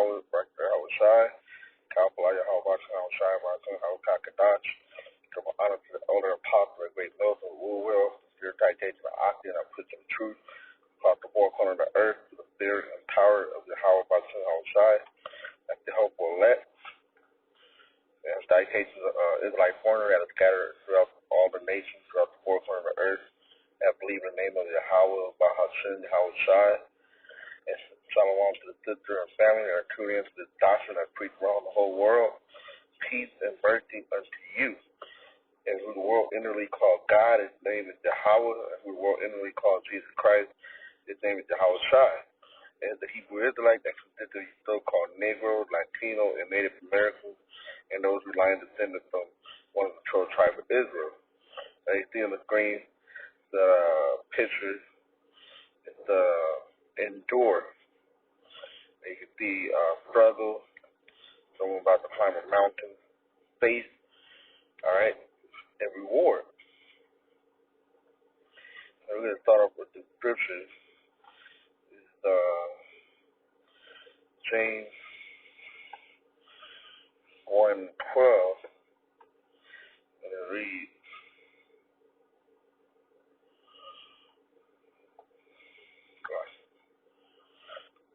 Yahweh, Barakah Yahweh Shai, Kalpala Yahweh Yahweh Shai, Barakah Yahweh Kakadash. From honor to the elder apostle, the great Mills of Woolwell, the spirit dictates the Oxy, and I put some truth about the four corners of the earth, to the spirit and power of Yahweh Barakah Yahweh Shai, that the hope will let. And dictates the Israelite foreigner that is scattered throughout all the nations, throughout the four corners of the earth, that believe in the name of Yahweh, Bahashem, Yahweh Shai. And shalom to the sister and family that are tuning into this doctrine that preach around the whole world. Peace and mercy unto you. And who the world inwardly called God, his name is Yahweh. And who the world inwardly called Jesus Christ, his name is Yahweh Shai. And the Hebrew Israelite that consisted of so-called Negro, Latino, and Native Americans, and those who line descended from one of the 12 tribes of Israel. Now you see on the screen the pictures. It's endure. And you can see struggle, someone about to climb a mountain, faith, all right, and reward. So we're going to start off with the scriptures. It's James 1:12, and it reads,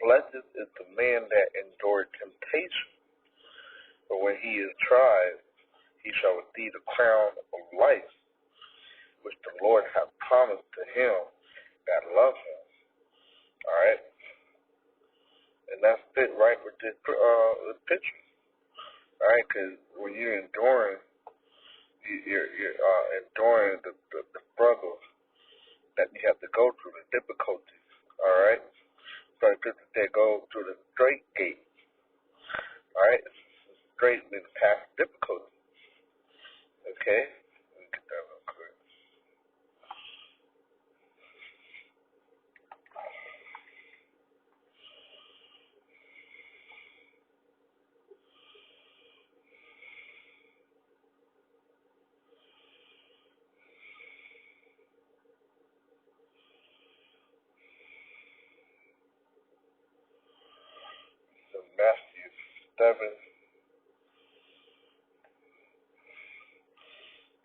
blessed is the man that endured temptation, for when he is tried, he shall receive the crown of life, which the Lord hath promised to him that love him. All right? And that's fit right with this picture. All right? Because when you're enduring, you're enduring the struggles that you have to go through, the difficulties. All right? So the scripture said go through the straight gate. All right? Straight means past difficulty. Okay? Let me get that real quick. So Matthew 7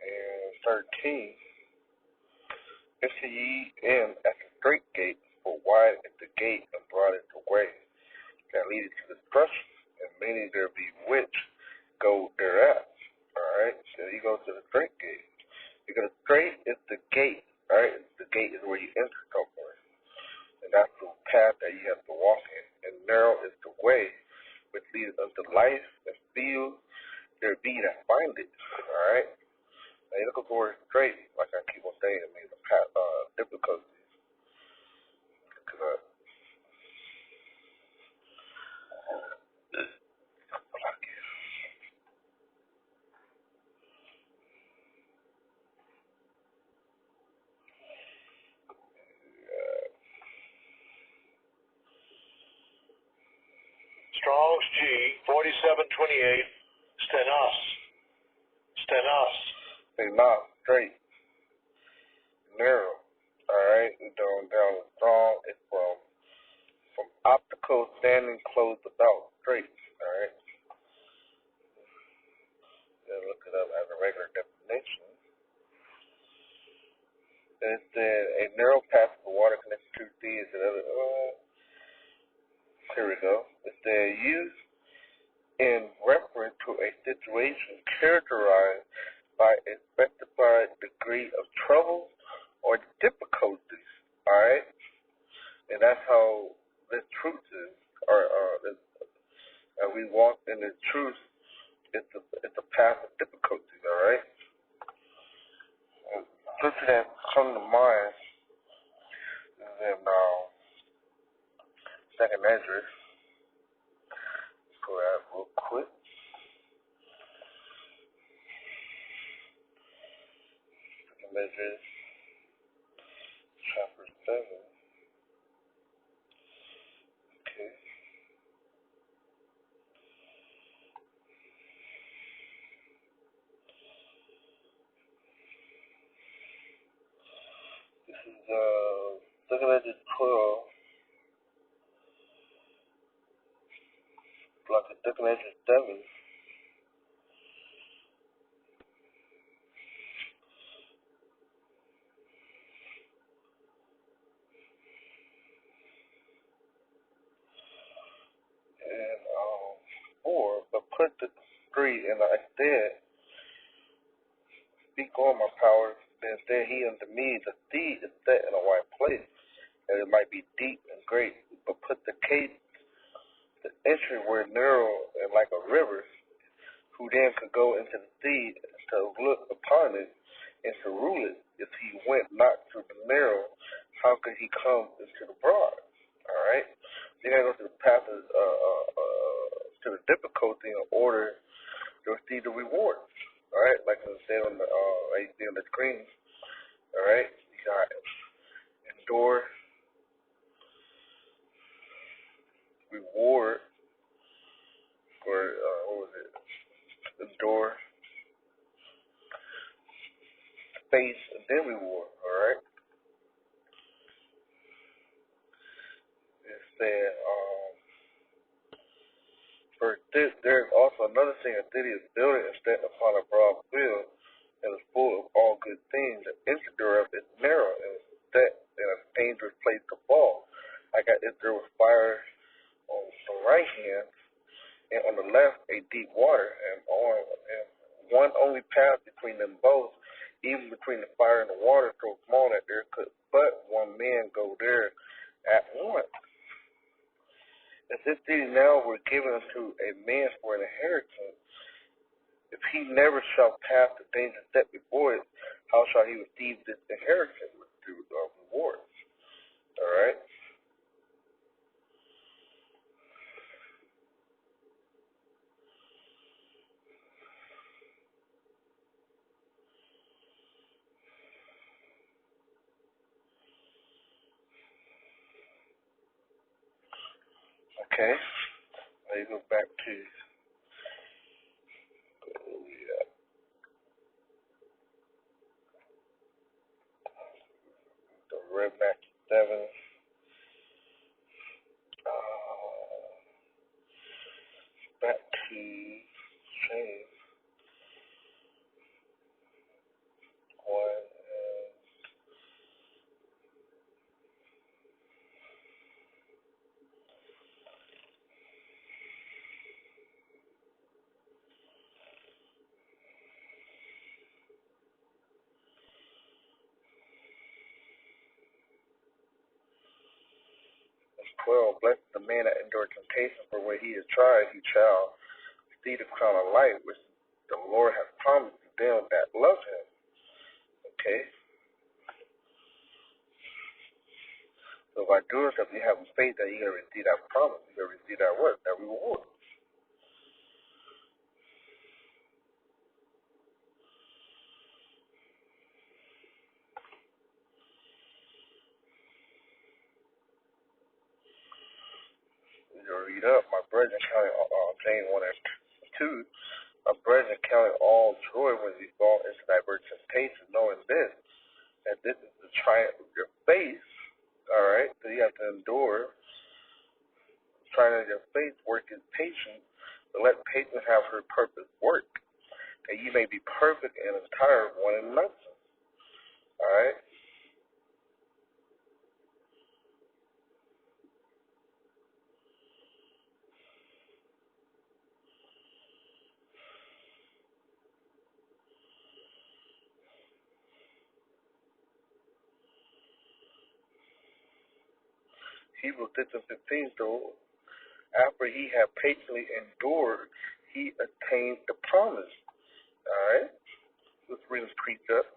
and 13. Enter ye in at the straight gate, for wide is the gate and broad is the way that leadeth to destruction, and many there be which go thereat. Alright, so you go to the straight gate. Because straight is the gate, alright? The gate is where you enter somewhere. And that's the path that you have to walk in. And narrow is the way which leads unto life, and few there be that find it. Alright? Now you look at the word straight, like I keep on saying, it means a path, difficulties. Strong's G 4728 stenos. Not straight, narrow. Alright, and down strong is from optical standing closed about straight. Alright. Then look it up as a regular definition. And it said a narrow path of water connected to sea is another. Here we go. It said used in reference to a situation characterized by a specified degree of trouble or difficulties. Alright? And that's how this truth is. And we walk in the truth. It's a path of difficulties. Alright? Scripture that come to mind is in Second Ezra. Let's go out real quick. Second Ezra, chapter 7. Okay. This is Second Ezra 12. like a Declanation 7. And 4, but put the 3 in the instead. Speak on my power, then said he unto me, the seed is set in a white place, and it might be deep and great, but put the gate, the entry were narrow and like a river, who then could go into the sea to look upon it and to rule it. If he went not through the narrow, how could he come into the broad? All right. You gotta go to the path of, to the difficulty in order to receive the reward. All right, like I said on the right there on the screen. All right, you got endure, reward, or what was it? Endure, face, and then reward. All right. It said, for this, there is also another thing: a city is building and set upon a broad field, and is full of all good things. The entry thereof is narrow and is set in a dangerous place to fall. Like if there was fire on the right hand, and on the left a deep water, and one only path between them both, even between the fire and the water, so small that there could but one man go there at once. If this city now were given unto a man for an inheritance, if he never shall pass the danger set before it, how shall he receive this inheritance through rewards? All right. Okay. Now you go back to the Red Mac 7. Back to change 1 and 12. Blessed the man that endured temptation, for when he is tried, he shall see the crown of life, which the Lord has promised to them that love him. Okay? So by doing stuff, you have faith that you're going to receive that promise. You're going to receive that what? That reward. You'll read up. My brethren counted James 1 and 2. My brethren counted all joy when you fall into diverse temptation, knowing this, that this is the triumph of your faith. All right? So you have to endure. Trying of your faith work is patience, but let patience have her purpose work, that you may be perfect and entire, wanting nothing. All right? Hebrews 6 and 15, so after he had patiently endured, he attained the promise. All right? Let's read this precept.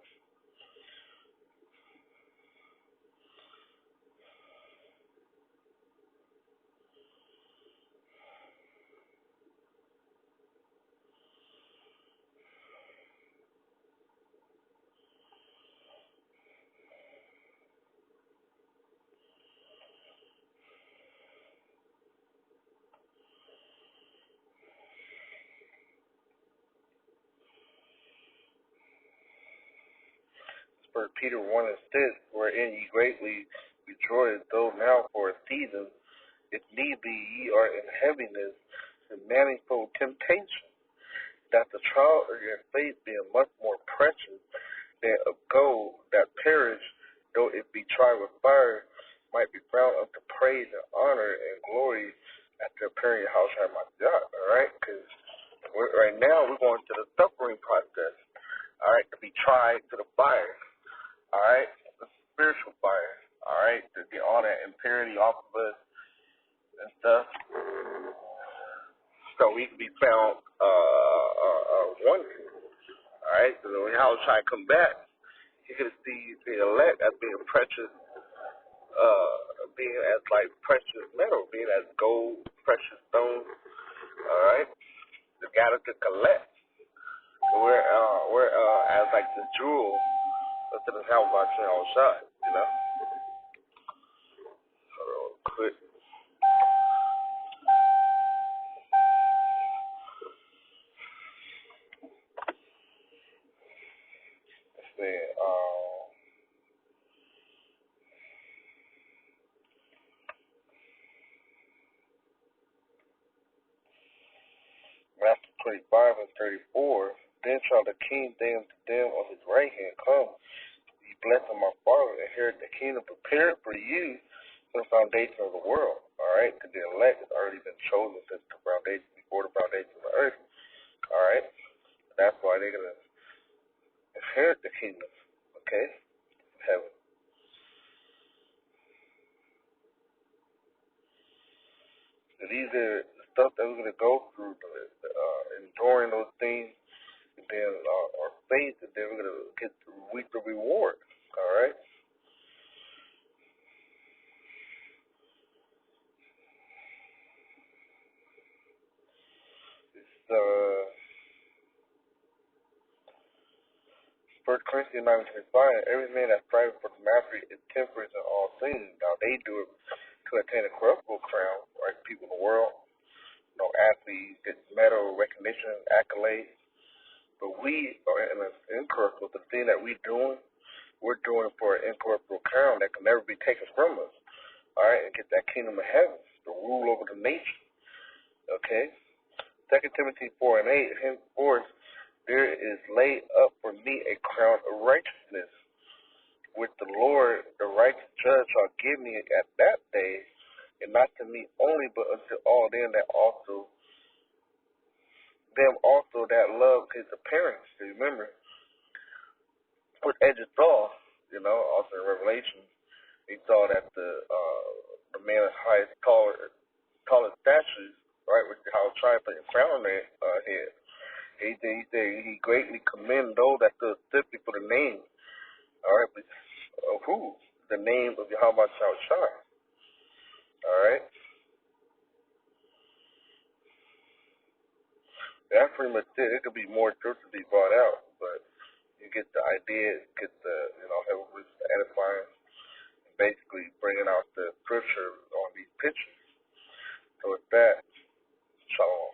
For Peter 1 and 6, wherein ye greatly rejoice, though now for a season, if need be, ye are in heaviness, and manifold temptation, that the trial of your faith being much more precious than of gold that perish, though it be tried with fire, might be found unto praise and honor and glory at the appearing of Yahushua HaMashiach. All right, because right now we're going through the suffering process. All right, to be tried to the fire. All right, the spiritual fire. All right, to get all that impurity off of us and stuff, so we can be found wanted. All right, so when Yahushua come back, he can see the elect as being precious, being as like precious metal, being as gold, precious stones. All right, the got to collect. So we're as like the jewel to the house by Yahushua, you know. Hold on, quick. Let's see. Matthew 25 and 34. Then shall the king say unto them on his right hand, come, ye blessed of my Father, inherit the kingdom prepared for you from the foundation of the world. All right, because the elect has already been chosen since the foundation, before the foundation of the earth. All right, that's why they're gonna inherit the kingdom. Okay, heaven. So these are the stuff that we're gonna go through, enduring those things, and then our faith, and then we're gonna reap the reward. All right. It's 1 Corinthians 9:25. Every man that striveth for the mastery is temperate in all things. Now they do it to attain a corruptible crown, like people in the world. Athletes get medal recognition, accolades. But we are incorruptible. The thing that we're doing it for an incorruptible crown that can never be taken from us. All right, and get that kingdom of heaven, to rule over the nation. Okay? 2 Timothy 4 and 8, henceforth there is laid up for me a crown of righteousness, which the Lord, the righteous judge, shall give me at that day, and not to me only, but unto all them also that love his appearance. So remember, what Edges saw, also in Revelation, he saw that the man of highest, tallest statues, right, which how tried to put a crown on their head. He said he greatly commended those that stood stiffly for the name. All right, but of who? The name of Yahweh Shai. All right. That's pretty much it. It could be more truth to be brought out, but you get the idea, get the, everybody's edifying, basically bringing out the scripture on these pictures. So with that, shalom.